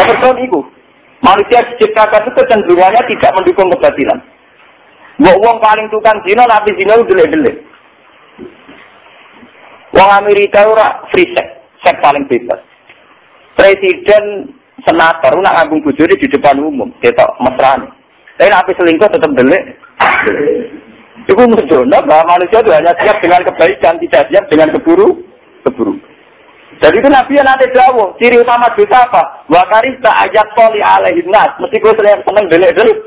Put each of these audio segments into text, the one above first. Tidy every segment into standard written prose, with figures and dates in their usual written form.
Betul itu. Manusia diciptakan itu kecenderungannya tidak mendukung kebatilan. Wong paling tukang zina, nabi zina itu delik-delik. Wong Amerika ora free sex paling bebas. Presiden, senator, nak ngambung bujuri di depan umum, ketok mesrane. Tapi nabi selingkuh tetap delik. Itu menunjukkan bahwa manusia itu hanya siap dengan kebaikan, tidak siap dengan keburu. Jadi itu Nabi yang nanti jauh, ciri utama dosa apa? Wakaris tak ajak soli alaihi nas, mesti gue seneng delik-delik.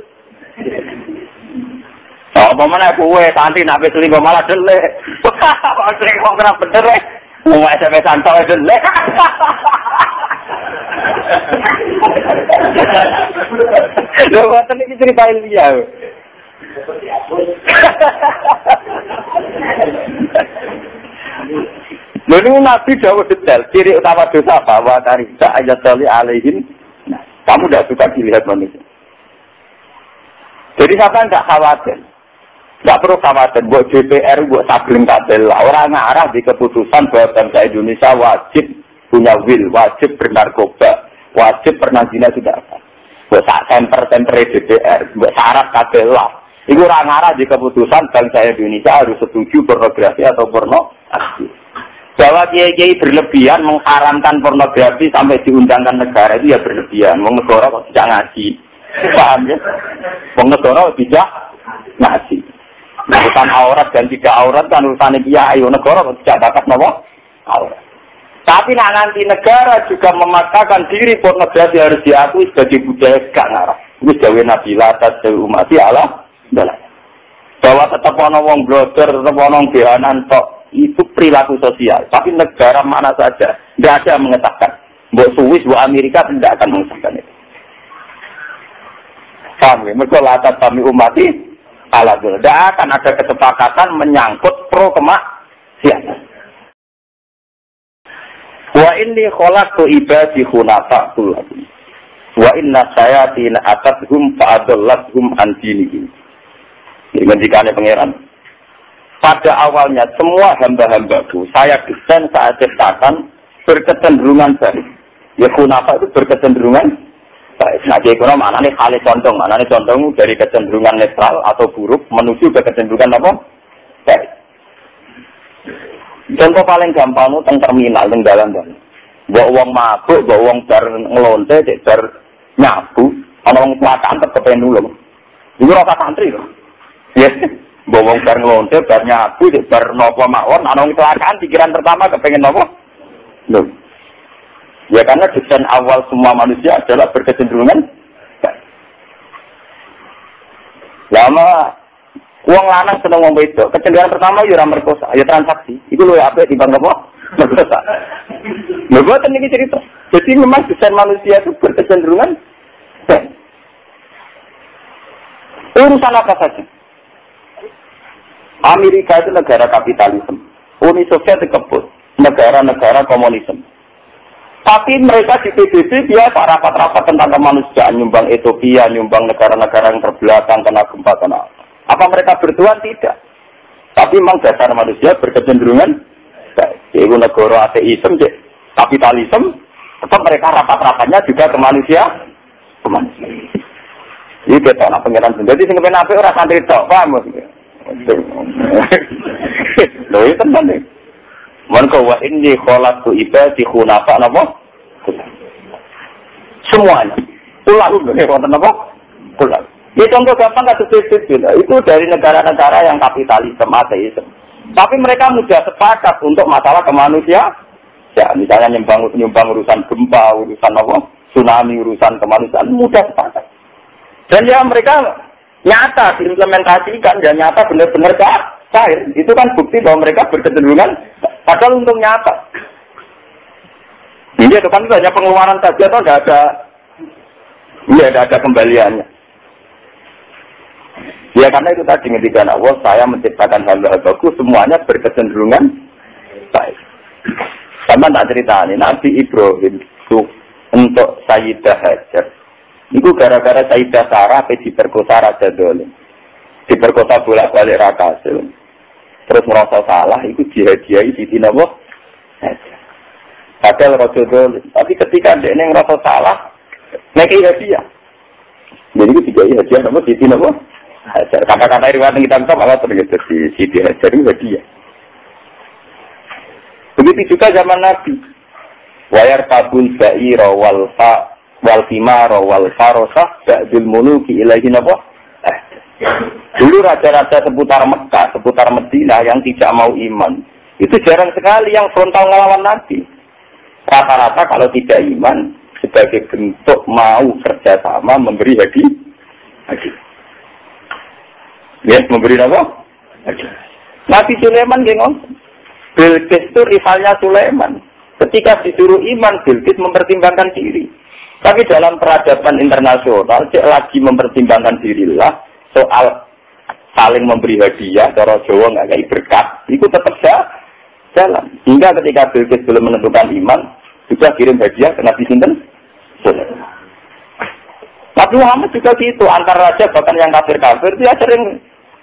Oh, mana gue santai Nabi selingkuh malah delik. Wah, selingkuh kena bener ya. Mau SMS santai delik. Loh, waktu ini ceritain dia. Lalu Nabi jauh detail, ciri utama dosa apa? Wa karisa ayat soli alaihin. Nah, kamu tidak suka dilihat manusia. Jadi siapa tidak khawatir? Tidak perlu khawatir. Buat DPR, buat tabling kabel. Orang ngarah di keputusan bahwa bangsa Indonesia wajib punya will, wajib bernarkoba, wajib pernah zina sudah apa? Buat temper DPR, buat syarat kabel lah. Itu orang ngarah di keputusan bangsa Indonesia harus setuju pornografi atau pornografi. Bahwa kiai-kiai berlebihan mengharamkan pornografi sampai diundangkan negara itu ya berlebihan. Wong negara kok tidak ngaji, paham ya? Wong negara tidak ngaji. Urusan aurat dan tidak aurat kan urusan kiai. Wong negara kok tidak bakat nopo aurat. Tapi nanti negara juga memaksakan diri pornografi harus diakui sebagai budaya gak ngarah. Itu jauh Nabi Latas, jauh umati Allah. Bahwa tetap ono wong blogger, tetap ono bihanan tok. Itu perilaku sosial. Tapi negara mana saja tidak ada yang mengesahkan. Buat Swiss, buat Amerika tidak akan mengesahkan itu. Paham ya? Mereka latar kami umati ala dulu. Tidak akan ada kesepakatan menyangkut pro kemaksiatan. Wa inni khalaqtu ibadi hunafa kullakum. Wa inna sayatina atathum fa'adallathum an dinihim. Ini ngendikane pangeran. Pada awalnya semua hamba-hambaku saya desain, saya ciptakan berkecenderungan baik. Ya kunapa itu berkecenderungan baik. Nah, jadi kuna maknanya kali condong. Maknanya condong dari kecenderungan netral atau buruk menuju ke kecenderungan apa? Baik. Contoh paling gampang itu tentang terminal, tentang dalan-dalan. Bawa uang mabuk, bawa uang bar ngelonte, bar nyabu, orang kelakaan tetap nulung. Itu rasa santri loh. Yes. Bawa bar ngelonte, bar nyabu, bar nopo mawon, orang kelakaan pikiran pertama kepengen nopo. Loh. Ya karena desain awal semua manusia adalah berkecenderungan. Lama uang lanang seneng wong wedok, kecenderungan pertama ya ora merkosa, ya transaksi. Iku lho apik timbang apa? Merkosa. Lho boten iki cerita. Jadi memang desain manusia itu berkecenderungan. Urusan apa saja. Amerika itu negara kapitalisme. Uni Soviet dikebut, negara-negara komunisme. Tapi mereka di PBB dia rapat-rapat tentang kemanusiaan, nyumbang Ethiopia, nyumbang negara-negara yang terbelakang kena gempa kena. Apa mereka bertuan? Tidak. Tapi memang dasar manusia berkecenderungan yaitu negara ateisme, kapitalisme, tetap mereka rapat-rapatnya juga kemanusiaan. Ini kita nak pengiran sendiri. Jadi sing kepen apik ora santri tok, paham maksudnya? Loh itu kan nih. Maka wa inni khalaqtu ibadi hunafa napa? Semuanya. Ulang nggih wonten napa? Ulang. Ini contoh gampang kasus itu dari negara-negara yang kapitalisme ateisme. Tapi mereka mudah sepakat untuk masalah kemanusiaan. Ya, misalnya nyumbang urusan gempa, urusan apa? Tsunami, urusan kemanusiaan mudah sepakat. Dan ya mereka nyata diimplementasikan dan nyata benar-benar cair. Itu kan bukti bahwa mereka berkecenderungan padahal untuk nyata. Iya, itu kan hanya pengeluaran saja atau tidak ada kembaliannya. Ya karena itu tadi ketika Allah saya menciptakan hamba-hambaku semuanya berkecenderungan baik. Sama tak cerita ini Nabi Ibrahim itu untuk Sayyidah Hajar. Itu gara-gara Sayyidah Sarah diperkosa Raja Dolim. Diperkosa bolak-balik Rakasil. Terus merasa salah, itu dihadiahi Siti Nabi. Padahal Raja Dolim. Tapi ketika dia merasa salah, Nek hadiah. Jadi itu tiga hadiah nomor di sini apa? Kata-kata riwayat kita tahu kalau ternyata di Siti Hajar itu hadiah. Begitu juga zaman Nabi. Wayar tabul ba'ira wal khimara wal farosah ba'dul muluki ilaihi napa? Dulu raja-raja seputar Mekah, seputar Madinah yang tidak mau iman. Itu jarang sekali yang frontal melawan Nabi. Rata-rata kalau tidak iman, sebagai bentuk mau kerjasama memberi hadiah. Ya, memberi apa? Nabi Sulaiman gengong. Bilqis itu rivalnya Sulaiman. Ketika disuruh iman, Bilqis mempertimbangkan diri. Tapi dalam peradaban internasional, dia lagi mempertimbangkan dirilah soal saling memberi hadiah, cara Jawa nggak kayak berkat, itu tetap jalan. Hingga ketika Bilqis belum menentukan iman, juga kirim hadiah ke Nabi Sinten. Nabi Muhammad juga gitu, antar raja bahkan yang kafir-kafir dia sering,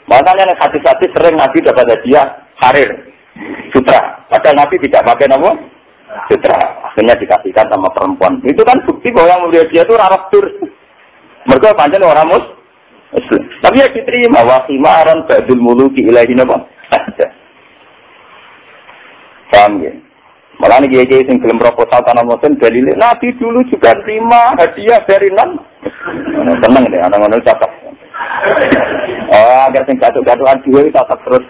makanya hadis-hadis sering Nabi dapat hadiah karir, sutra. Padahal Nabi tidak pakai nama sutra, akhirnya dikasihkan sama perempuan. Itu kan bukti bahwa yang memberi hadiah itu raraf tur. Mereka panjang orang Muslim. Tapi ya diterima wasimaran ba'dul muluki ilaihi nama. Paham ya? Malah nih kiai sing gelem proposal tanah Muslim dalile Nabi dulu juga terima hadiah dari non. Tenang deh, anak-anak catat. Oh, agar sing gaduh-gaduhan dhewe catat terus.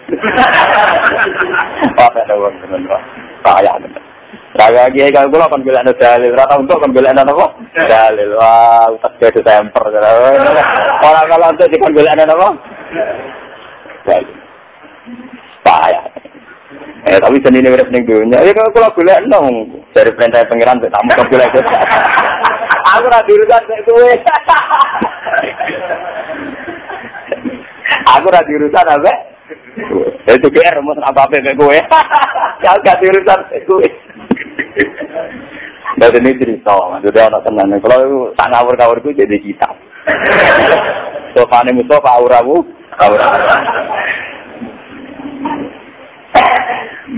Apa ada wong tenan Pak? Kaya tenan. Raga kiai kalau kula kon golek dalil, rata untuk kon golek apa? Dalil. Wah, utak gede temper. Ora kalau untuk dikon golek apa? Dalil. Kaya. Tapi seni ini ning dunya. Ya kalau kula golek nang dari perintah pangeran tak mau golek. Aku ora diurusan nek kowe. Aku ora diurusan apa? Itu PR rumus apa-apa mek kowe. Gak diurusan kowe. Dan ini cerita, maksudnya anak tenan. Kalau tak ngawur-ngawur itu jadi kitab. Sofane Mustafa auramu, aura.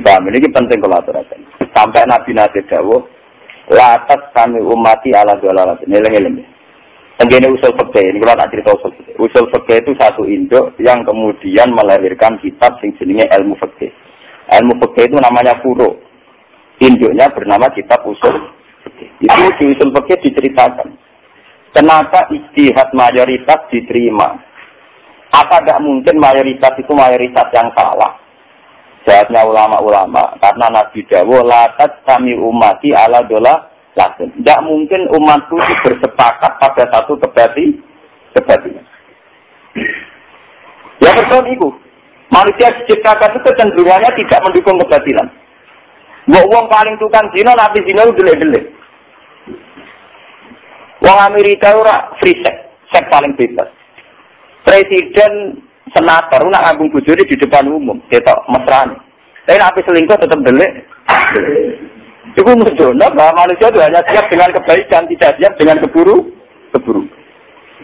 Bang, ini penting kalau aturakan. Sampai Nabi dawuh, latas kami umati ala dolalat. Ngeleng-ngeleng. Tenggene usul fikih, ini kalau tak cerita usul fikih. Usul fikih itu satu induk yang kemudian melahirkan kitab sing jenenge ilmu fikih. Ilmu fikih itu namanya furu'. Induknya bernama kitab usul fikih. Itu di usul fikih diceritakan. Kenapa ijtihad mayoritas diterima? Apa tidak mungkin mayoritas itu mayoritas yang salah? Jawabnya ulama-ulama, karena Nabi dawuh latat kami umati ala dola latin. Tidak mungkin umatku bersepakat pada satu kebatilan. Ya betul itu. Manusia diciptakan itu kecenderungannya tidak mendukung kebatilan. Wong paling tukang zina, Nabi zina itu delik-delik. Wong Amerika ora free sex paling bebas. Presiden, senator, nak ngambung bojone di depan umum, ketok mesrane. Tapi nabi selingkuh tetap delik. Itu menunjukkan bahwa manusia itu hanya siap dengan kebaikan, tidak siap dengan keburu.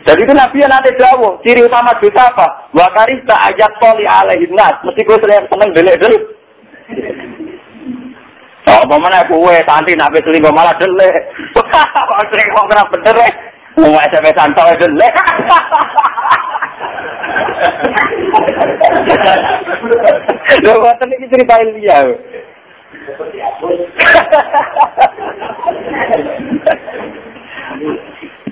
Jadi itu Nabi yang nanti dawuh, ciri utama dosa apa? Wa karista ayat toli alaihin nas, mesti gue seneng delik-delik. Oh, pemana kue santri nabi selingkuh malah delik. Kok selingkuh kena bener ya? Mau SMS santai delik. Loh, buatan ini ceritain dia.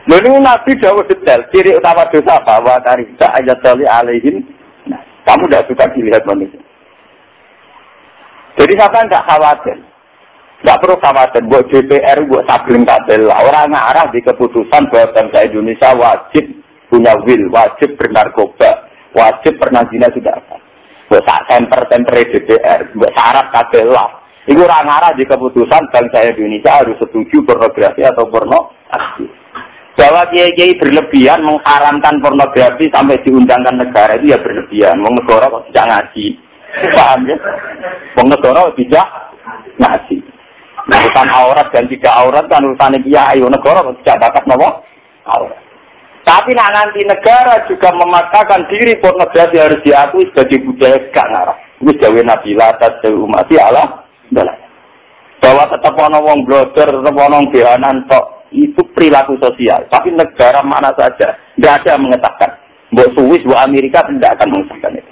Loh, ini Nabi dawuh detail. Ciri utama dosa apa? Wa karista ayat toli alaihin. Nah, kamu tidak suka dilihat manusia. Jadi siapa tidak khawatir? Tidak perlu khawatir, buat DPR, buat sabling kabel. Orang ngarah di keputusan bahwa bangsa Indonesia wajib punya will, wajib bernarkoba, wajib pernah zina sudah apa. Buat temper DPR, buat syarat kabel lah. Itu orang ngarah di keputusan bangsa Indonesia harus setuju pornografi atau pornografi. Bahwa kiai-kiai berlebihan mengharamkan pornografi sampai diundangkan negara itu ya berlebihan. Wong negara kok tidak ngaji. Paham ya? Wong negara tidak ngaji. Urusan aurat dan tidak aurat kan urusan kiai negara tidak bakat nopo aurat. Tapi nanti negara juga memaksakan diri pornografi harus diakui sebagai budaya gak ngarah. Itu jauh Nabi latas jauh umat Allah. Bahwa tetap ono wong blogger, tetap ono bihanan tok. itu perilaku sosial. Tapi negara mana saja tidak ada yang mengesahkan. Mbok Swiss, mbok Amerika tidak akan mengesahkan itu.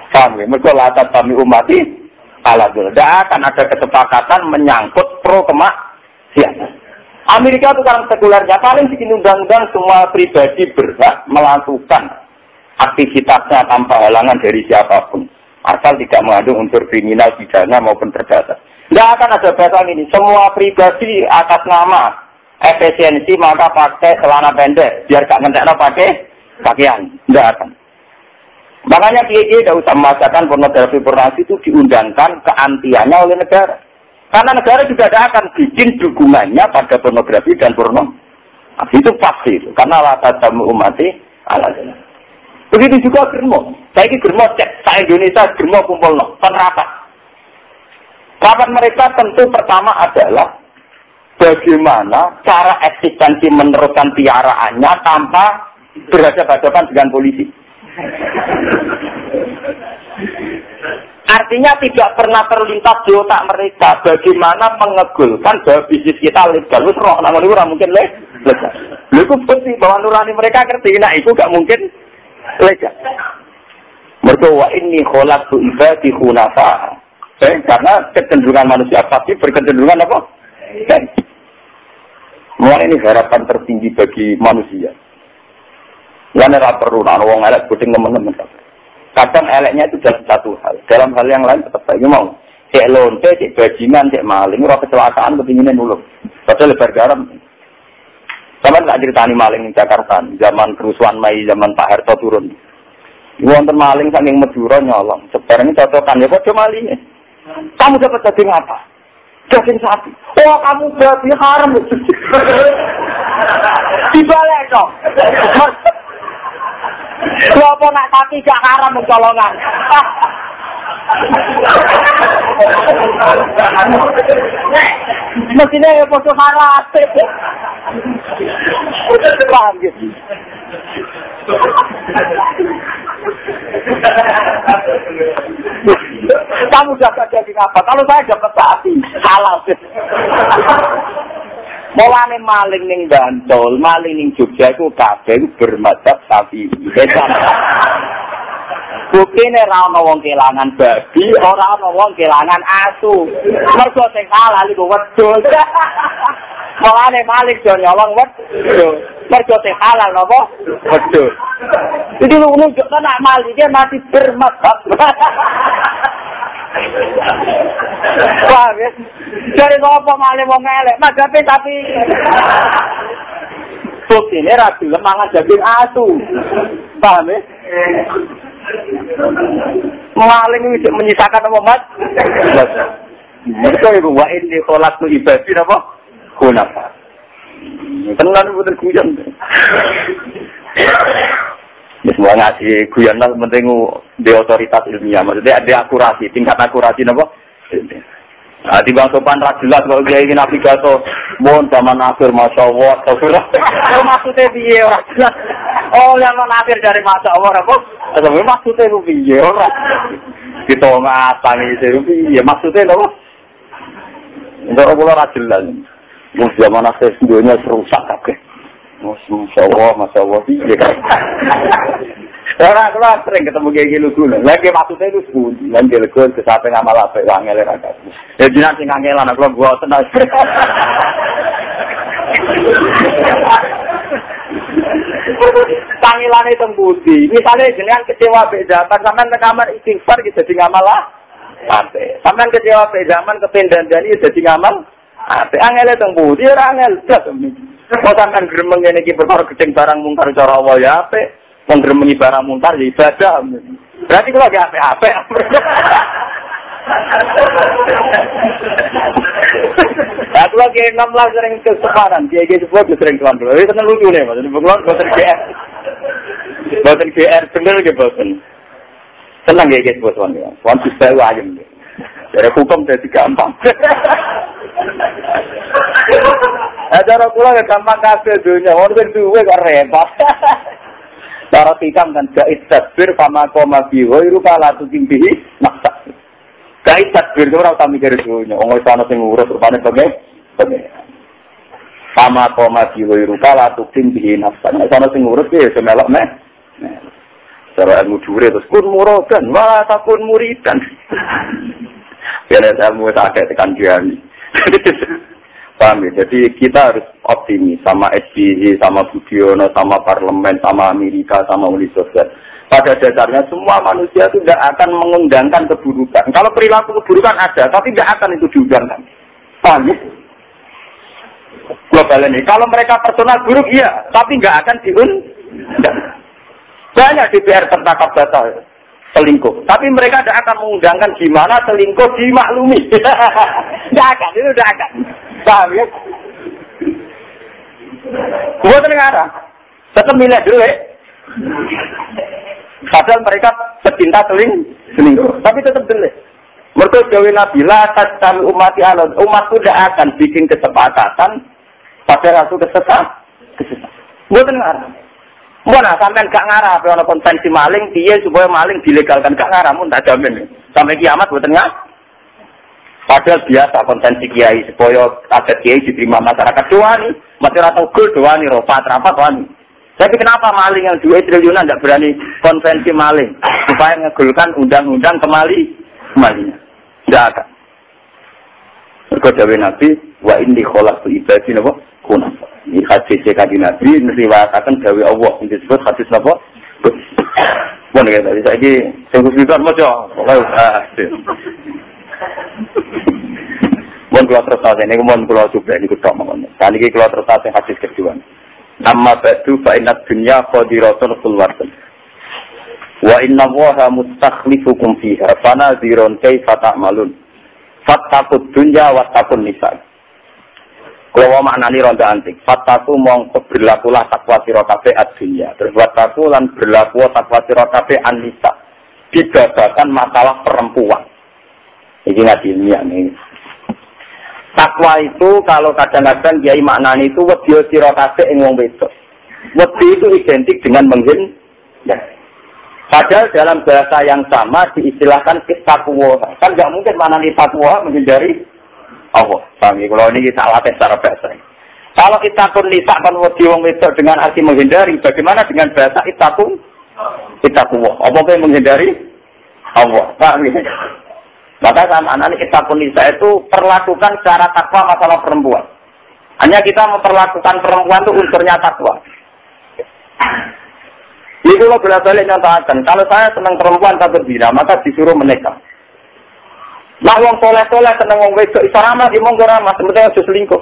Paham ya? Mereka latar kami umati ala dulu. Tidak akan ada kesepakatan menyangkut pro kemaksiatan. Amerika itu sekarang sekulernya paling bikin undang-undang semua pribadi berhak melakukan aktivitasnya tanpa halangan dari siapapun. Asal tidak mengandung unsur kriminal, pidana maupun perdata. Tidak akan ada batas ini. Semua pribadi atas nama efisiensi maka pakai celana pendek. Biar gak ngentekno pakai pakaian. Tidak akan. Makanya kiai tidak usah memaksakan pornografi pornografi itu diundangkan keantiannya oleh negara. Karena negara juga tidak akan bikin dukungannya pada pornografi dan porno. Nah, itu pasti itu. Karena latar tamu umati alasan. Begitu juga germo. Saya ini germo cek. Saya Indonesia germo kumpul no. Penerapan. Rapat mereka tentu pertama adalah bagaimana cara eksistensi meneruskan piaraannya tanpa berhadapan-hadapan dengan polisi. Artinya tidak pernah terlintas di otak mereka bagaimana mengegulkan bahwa bisnis kita legal. Terus roh namun itu mungkin legal. Lalu bersih bahwa nurani mereka ngerti. Nah itu gak mungkin legal. Mertua ini kholatu ibadi hunafa. Karena kecenderungan manusia pasti berkecenderungan apa? Mulai ini harapan tertinggi bagi manusia. Yang tidak perlu, orang elek kucing teman-teman. Kadang eleknya itu dalam satu hal. Dalam hal yang lain tetap saja mau. Cek lonte, cek bajingan, cek maling. Orang kecelakaan kepinginnya nulung. Padahal lebar garam. Sama tak ceritani maling di Jakarta. Zaman kerusuhan Mei, zaman Pak Harto turun. Wonten maling saking Madura nyolong. Sekarang ini cocokan ya kok malingnya. Kamu dapat daging apa? Daging sapi. Oh kamu babi haram. Dibalik dong. Kenapa nak kaki gak haram mencolongan? Mestinya ya poso haram. Paham gitu. Kamu dapat daging apa? Kalau saya dapat sapi, halal. Mulane maling ning Bantul, maling ning Jogja iku kabeh bermadzhab Syafi'i. Buktine ra ono wong kelangan babi, ora ono wong kelangan asu. Mergo sing halal iku wedhus. Mulane maling do nyolong wedhus. Mergo sing halal napa? Wedhus. Jadi nunjukno nek maling iki masih bermadzhab. Wah, ya. Dari apa malah wong elek, madhape tapi buktine ra gelem mangan daging asu. Paham ya? Maling iki menyisakan apa, Mas? Mereka iku wa inni khalaqtu ibadi napa? Kunafa. Tenan mboten guyon. Semua ngasih guyon lah, penting di otoritas ilmiah. Maksudnya ada akurasi, tingkat akurasi napa? Nah, di bang sopan rajulat kalau dia ingin navigator, mohon zaman akhir masya Allah, maksudnya piye rajulat? Oh, zaman akhir dari masya Allah, apa? Maksudnya piye orang? Kita ngatang itu piye? Maksudnya apa? Untuk pulau rajulat, zaman akhir dunia serusak kabeh. Masya Allah, piye kan? Orang keluar sering ketemu kayak gitu dulu. Lagi maksudnya itu sebudi. Lagi lego kesape ngamal apa? Wangele rakyat. Ya jinak sing ngangelan aku gua tenang. Panggilan itu budi. Misalnya jenengan kecewa bejaman, sampean ke kamar istighfar kita jadi ngamal ape. Sampean kecewa bejaman kepindan dani jadi ngamal ape. Angel itu budi, angel. Mau sampean gremeng ngene iki perkara geceng barang mungkar cara Allah ya ape. Menggeremengi barang mungkar ya ibadah. Berarti kalau gak apa-apa. Aku lagi 16 sering keseparan. Dia sebuah sering keluar dulu. Ini tenang lucu nih, Mas. Keluar boten GR. Boten GR bener ke boten. Tenang ya sebuah tuan ya. Tuan bisa ayam. Dari hukum jadi gampang. Cara pulang ya gampang kabeh dunya. Orang sing duwe kok repot. Cara tikam kan gait tadbir sama koma biho itu kalah tu kimbihi maksa. Gait tadbir itu orang tak mikir dunia. Orang sana sing urus rupanya sebagai Mama koma diwiruka la tukim bihi nafsan. Nek ana sing ngurus ya semelok meh. Cara ilmu dhuwur terus kun muradan, wa takun muridan. Ya nek ilmu sakit tekan diami. Paham ya? Jadi kita harus optimis sama SBY, sama Budiono, sama parlemen, sama Amerika, sama Uni Soviet. Pada dasarnya semua manusia itu tidak akan mengundangkan keburukan. Kalau perilaku keburukan ada, tapi tidak akan itu diundangkan. Paham ya? Global ini. Kalau mereka personal buruk, iya, tapi nggak akan diundang. Banyak DPR tertangkap basah selingkuh, tapi mereka tidak akan mengundangkan gimana selingkuh dimaklumi. Tidak akan, itu tidak akan. Paham ya? Buat negara, tetap milih dulu ya. Padahal mereka pecinta selingkuh, tapi tetap dulu. Mereka jauhi Nabi lah, kami umati alon, umatku tidak akan bikin kesepakatan pada satu kesesatan. Buat negara. Mana sampai gak ngarah, kalau konvensi maling, dia supaya maling dilegalkan gak ngarah, pun tak jamin. Sampai kiamat buat negara. Padahal biasa konvensi kiai supaya ada kiai diterima masyarakat doa nih, masyarakat gol doa nih, ropat rapat doa nih. Tapi kenapa maling yang 2 triliunan tidak berani konvensi maling supaya ngegulkan undang-undang kembalinya? Tidak akan. Berkata Nabi, wa inni khalaqtu ibadi napa kunaf. Ini hadis sekali Nabi meriwayatkan dari Allah yang disebut hadis napa. Bon ya tadi saiki sing kuwi maca. Mon kula terus ini mon kula coba niku tok mawon. Kali iki kula terus hadis kedua. Amma ba'du fa inna dunya qadiratun kulwatan. Wa inna Allaha mustakhlifukum fiha fanadhirun kaifa ta'malun. Fattaqud dunya wattaqun nisa. Kalau maknani ronda antik, fattaqu mong berlakulah takwa sira kabeh ad-dunya. Terus wattaqu lan berlaku takwa sira kabeh an-nisa. Dibabakan masalah perempuan. Iki ngaji ilmiah nih. Takwa itu kalau kadang-kadang kiai maknani itu wedi sira kabeh ing wong wedok. Wedi itu identik dengan menghindar. Padahal dalam bahasa yang sama diistilahkan takwa. Kan enggak mungkin maknani takwa menghindari Allah. Paham ya? Kalau ini kita latih secara bahasa. Kalau itakun nisa kan wedi wong wedok dengan arti menghindari, bagaimana dengan bahasa itakun? Takwa. Apa yang menghindari Allah? Paham ya? Maka sama anak kita pun nisa itu perlakukan secara takwa masalah perempuan. Hanya kita memperlakukan perempuan itu unsurnya takwa. Itu lo bolak-balik nyatakan. Kalau saya senang perempuan tak berzina, maka disuruh menikah. Nah, wong soleh-soleh seneng wong wedok, iso ramah di monggo ramah, sebetulnya harus selingkuh.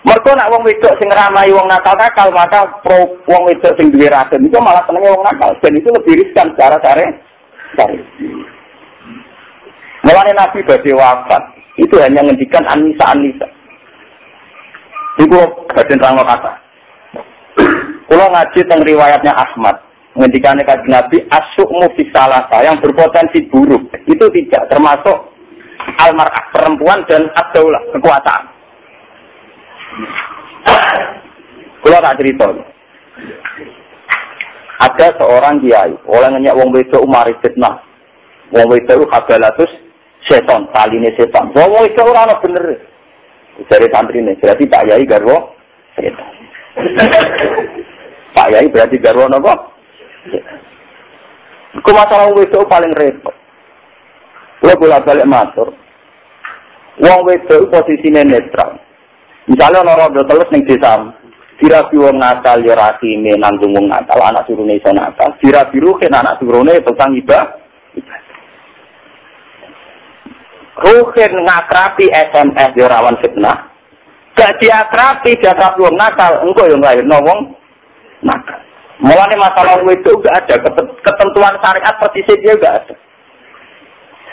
Mergo nak wong wedok sing ngramahi wong nakal-nakal, maka pro wong wedok sing duwe racun itu malah senenge wong nakal. Dan itu lebih riskan secara syariat. Mulane Nabi badhe wafat, itu hanya ngendikan An-Nisa. Iku baden rangno kata. Kula ngaji teng riwayatnya Ahmad, ngendikane kanjeng Nabi asyu'mu fi salasa yang berpotensi buruk. Itu tidak termasuk al-mar'ah perempuan dan ad-daulah kekuasaan. Kula tak cerita. Ada seorang kiai, oleh ngenyak wong wedok umari fitnah. Wong wedok habalatus setan, taline setan. Wong wedok ora ono bener. Dari santrine, berarti Pak Yai garwa setan. Pak Yai berarti garwa napa? Iku masalah wong wedok paling repot. Kula bolak-balik matur. Wong wedok posisine netral. Misalnya ana rondo teles ning desa, dirabi wong nakal ya ratine nanggung wong nakal, anak turune iso nakal. Dirabi ruhen anak turune tukang ibadah. Ruhen ngakrapi SMS ya rawan fitnah. Gak diakrapi diakrapi wong nakal, engko yo nglairno wong nakal. Mulane masalah itu gak ada ketentuan syariat persis dia gak ada.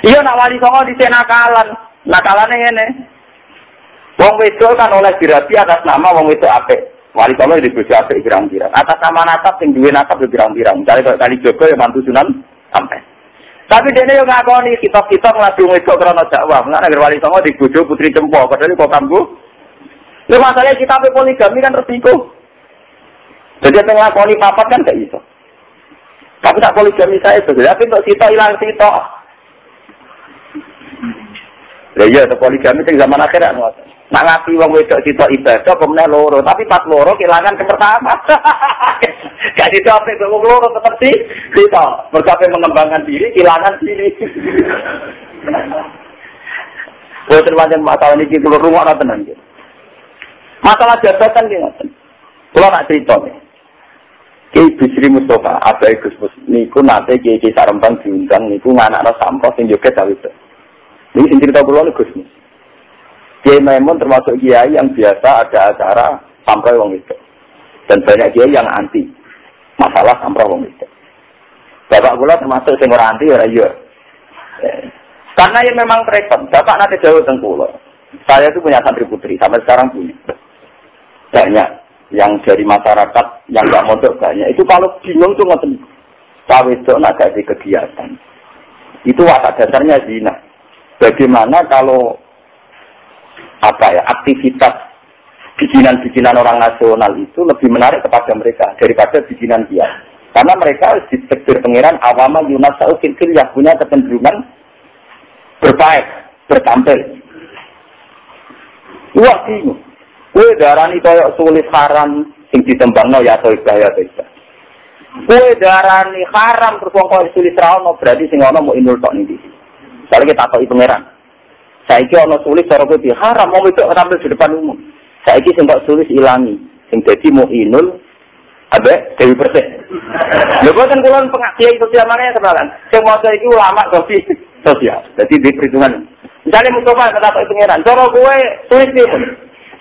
Iya nak wali songo dhisik nakalan. Nakalane ngene. Wong wedok kan oleh dirabi atas nama wong wedok apik. Wali songo dibojo apik pirang-pirang. Atas nama nasab sing duwe nasab pirang-pirang. Misale kali Jogo ya mantu Sunan sampai. Tapi dene yo ngakoni kitab-kitab lagu wedok krana dakwah. Mulane agar wali songo dibojo putri Cempo, padahal kok kambu. Lha masalahnya kitab poligami kan resiko. Jadi yang ngelakoni papat kan gak bisa. Tapi tak poligami saya itu. Tapi untuk sitok hilang sitok. Ya iya, poligami itu zaman akhirat. Nak ngapi wong wedok sitok ibadah kemudian loro, tapi pas loro kehilangan yang pertama. Gak dicapai wong loro tetap sih, sitok. Bercapai mengembangkan diri, kehilangan diri. Boten pancen masalah niki kula rumah tenan iki. Masalah jabatan ki ngoten. Kula nak crito. Ki Bisri Mustafa, abae Gus Mus niku nate Ki Sarembang diundang niku nganakno sampah sing joget awit. Niki sing crito kula Gus Mus. Kiai Maimun termasuk kiai yang biasa ada acara sampai wong itu. Dan banyak kiai yang anti masalah sampai wong itu. Bapak kula termasuk sing ora anti ora iya. Karena ya memang repot. Bapak nanti jauh tengkulo. Saya itu punya santri putri, sampai sekarang punya. Banyak yang dari masyarakat yang nggak mondok banyak. Itu kalau bingung tuh ngoten. Cawe itu nak ada kegiatan. Itu watak dasarnya zina. Bagaimana kalau aktivitas bikinan-bikinan orang nasional itu lebih menarik kepada mereka daripada bikinan dia. Karena mereka ditakdir pengiran awama yunasau filfil yang punya kecenderungan berbaik, bertampil. Wah bingung. Kue darani koyok sulit haram sing ditembangno ya toibah ya toibah. Kue darani haram terus wong koyok sulit rawono berarti sing ono mau inul tok niki. Soale kita takoki pangeran. Saiki ana tulis cara kowe haram mau itu tampil di depan umum. Saiki sing kok tulis ilangi, sing dadi muinul abe Dewi Persik. Lha boten kula pengajian sosial mana kenalan. Sing maca iki ulama sosial. Dadi di perhitungan. Misale Mustafa kata pengiran, cara kowe tulis iki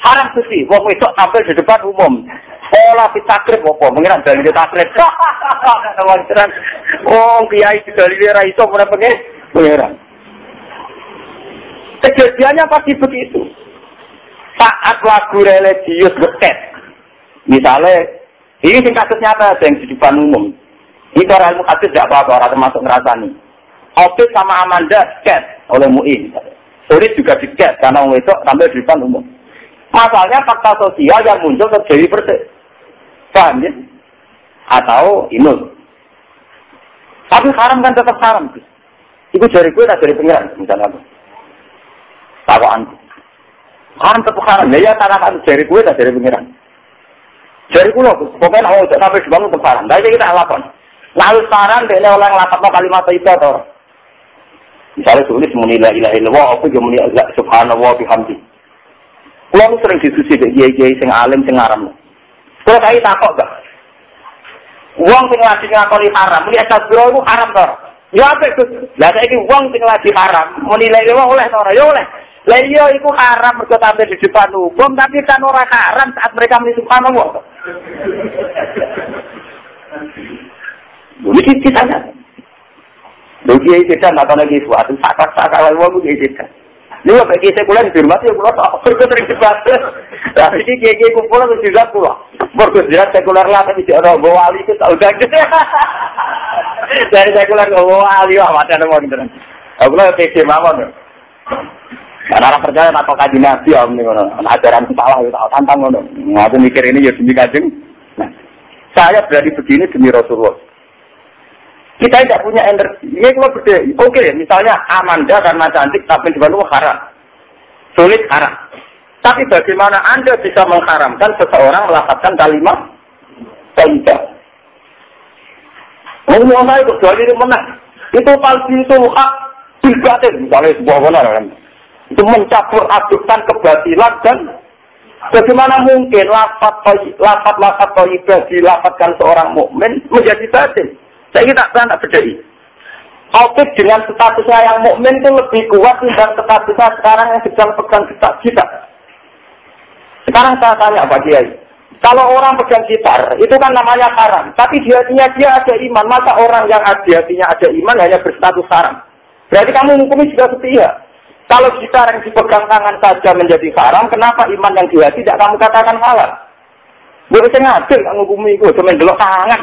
haram suci, wong wedok tampil di depan umum. Pola fitakrib apa? Pengiran dalile takrib. Oh, kiai dalile ra iso ora pengiran. Kejadiannya pasti begitu. Saat lagu religius betet, misalnya, ini sing kasus nyata yang di depan umum. Ini orang ilmu hadis tidak apa-apa, orang termasuk ngerasani. Opis sama Amanda sket oleh MUI. Sulit juga di-sket karena orang itu tampil di depan umum. Masalahnya fakta sosial yang muncul terjadi Persik. Paham ya? Atau inul. Tapi haram kan tetap haram. Itu dari gue tak dari pengiran, misalnya apa? Takwaan. Haram tetap haram. Ya tanah kan dari gue tak dari pengiran. Dari gue loh, pokoknya mau sampai di bangun tetap haram. Tapi kita lakukan. Lalu saran dia oleh ngelapatno kalimat itu atau misalnya tulis muni la ilaha illallah apa yo muni subhanallah bihamdi. Kulo sering diskusi dengan kiai-kiai sing alim sing aram. Kulo kaya takok gak. Wong sing lagi ngakoni haram, muni astagfirullah iku haram to. Ya apik Gus. Lah saiki wong sing lagi haram, muni la ilaha oleh to ora? Ya oleh. Lah iya iku haram mergo tampil di depan umum, tapi kan ora haram saat mereka muni subhanallah. Ini kitanya. Logi itu nak tahu lagi suatu sakak wong itu. Ini bagi sekuler firman itu pulau tak berkontrik debat. Tapi kiai kumpul itu juga pulau. Berkontrik sekuler lah tapi orang bawa wali itu tahu tak. Dari sekuler bawa wali wah macam mana gitu. Aku lah kiai mawon. Karena orang percaya nak kau kaji nabi om ni mana. Ajaran salah itu tak tantang mana. Aku mikir ini ya demi kajeng. Nah, saya berani begini demi Rasulullah. Kita tidak punya energi. Ini kalau beda. Oke, misalnya Amanda karena cantik tapi di Bandung haram. Sulit haram. Tapi bagaimana Anda bisa mengharamkan seseorang melafazkan kalimat thayyibah? Ngomong saya kok jadi menang. Itu palsu itu hak batin. Misalnya sebuah benar. Itu mencampur adukkan kebatilan dan bagaimana mungkin lafaz thayyibah dilafazkan seorang mukmin menjadi batin? Saya tak pernah bedai. Tauhid dengan statusnya yang mukmin itu lebih kuat dan statusnya sekarang yang sedang pegang gitar. Sekarang saya tanya Pak Kiai, kalau orang pegang gitar itu kan namanya haram, tapi di hatinya dia ada iman. Masa orang yang di hatinya ada iman hanya berstatus haram? Berarti kamu menghukumi juga setia. Kalau gitar yang dipegang tangan saja menjadi haram, kenapa iman yang di hati tidak kamu katakan halal? Boleh saya ngadil kamu menghukumi itu, cuma delok tangan.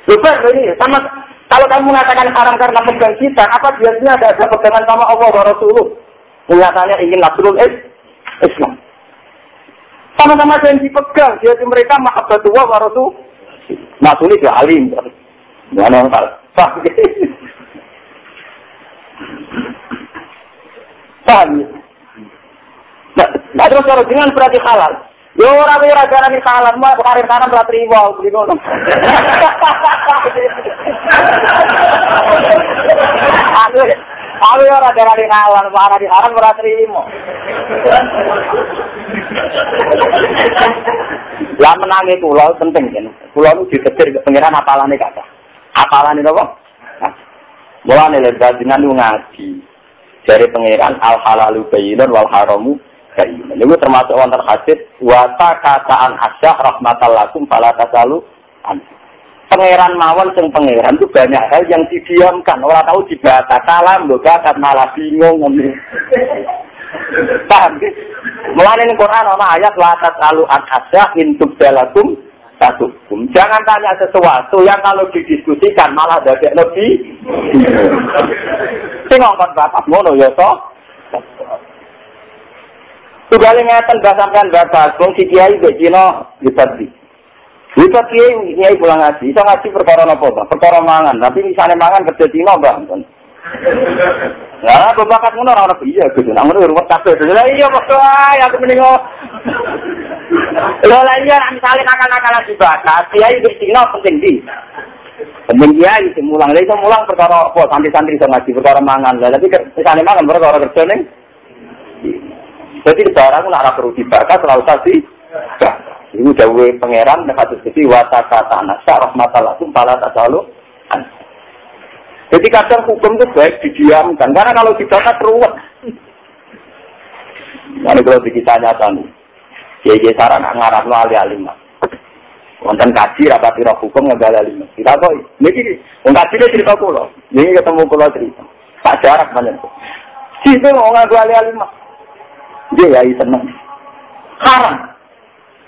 Lupa ini sama kalau kamu mengatakan haram karena pegang gitar, apa biasanya ada pegangan sama Allah wa Rasulullah? Menyatakannya ingin nasrul Islam. Sama-sama yang dipegang, dia mereka mahabbatullah wa Rasul. Nasrul itu alim. Mana Pak? Paham? Terus kalau dengan berarti halal. Yo ora kaya ragarane halal, mau karir tanam ora trimo beli ngono. Aku ora ragarane halal, ora di haram ora trimo. Lah menangi kula penting kan. Kula nu ditetir pengiran apalane kata. Apalane napa? Mulane lek jenengan ngaji. Dari pengiran al halalu bayyinun wal haramu bayyinun. Niku termasuk wonten hadis wa takataan asyah rahmatal lakum fala tasalu an. Pangeran mawon sing pangeran itu banyak hal yang didiamkan, ora tahu dibata kalam, mbok bakat malah bingung ngene. Paham ge? Mulane ning Quran ana ayat la tasalu an asyah in tubdalakum tatukum. Jangan tanya sesuatu yang kalau didiskusikan malah dadi lebih. Sing ngomong bapak ngono ya to. Tugale ngeten basampean bapak wong kiai mbek Cina dipati. Kita kiai pulang ngaji, iso ngaji perkara napa, Pak? Perkara mangan, tapi misalnya mangan kerja Cina, Mbak. Lah bakat ngono ora iya gitu. Nang ngono rumah kabeh. Lah iya kok ae aku mending. Lah iya misale nakal-nakalan dibatas, kiai mbek Cina penting di. Penting kiai sing mulang, lha iso mulang perkara apa? Santri-santri iso ngaji perkara mangan. Lah tapi misalnya mangan perkara kerja ning. Jadi barang ora perlu dibakas, ora usah sih. Ibu dawuhe pangeran nek kados iki wa takatana rahmatallakum fala tasalu. Jadi kadang hukum itu baik didiamkan karena kalau dibakat ruwet. Lalu kalau ditanya tani, kiai saran ngarahno ali-alim. Wonten kaji rapat ira hukum nggak alim. Kita kok niki wong kaji cerita kula. Niki ketemu kula cerita. Pak jarak menyen. Situ wong ali-alim. Dia ya seneng. Haram.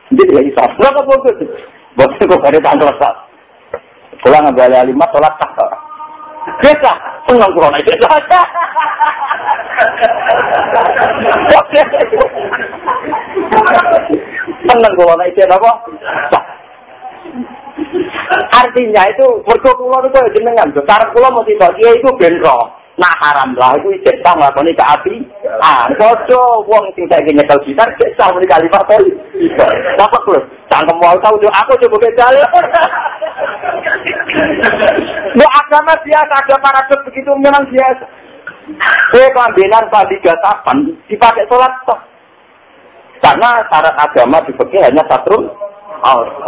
Jadi ya isa. Berapa fokus? Bos kok ada tanggal sat. Kalau nggak ada lima sholat tak. Kita senang corona itu. Senang corona itu apa? Artinya itu berkumpul itu jenengan. Sekarang pulau mau tiba dia itu benro. Nah haram lah, itu cek sang lakoni ke api. Koco, wong sing saiki nyekel gitar, cek sang muni kali faktor. Apa kulo? Cangkem mau tahu aku coba bedal. Lo agama biasa, ada paradoks begitu memang biasa. Kelambenan tadi gatapan dipakai sholat toh. Karena syarat agama di fikih hanya satrul.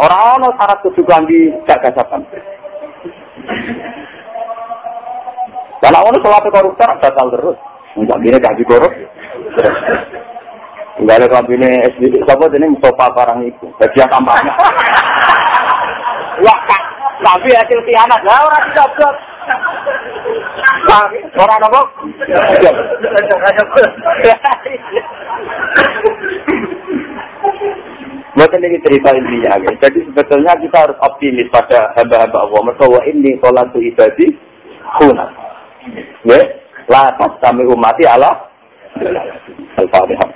Orang-orang syarat kudu klambi gak gatapan. Kalau orang sholat koruptor batal terus, enggak gini gaji korup. Enggak ada kampanye SBY, siapa ini Mustafa barang itu, bagian kampanye. Wah, tapi hasil kiamat, lah orang tidak. Orang apa? Buat ini cerita intinya, guys. Jadi sebetulnya kita harus optimis pada hamba-hamba Allah. Mereka ini sholatu ibadi khunat. Ya, la tas kami umati Allah. Al-Fatihah.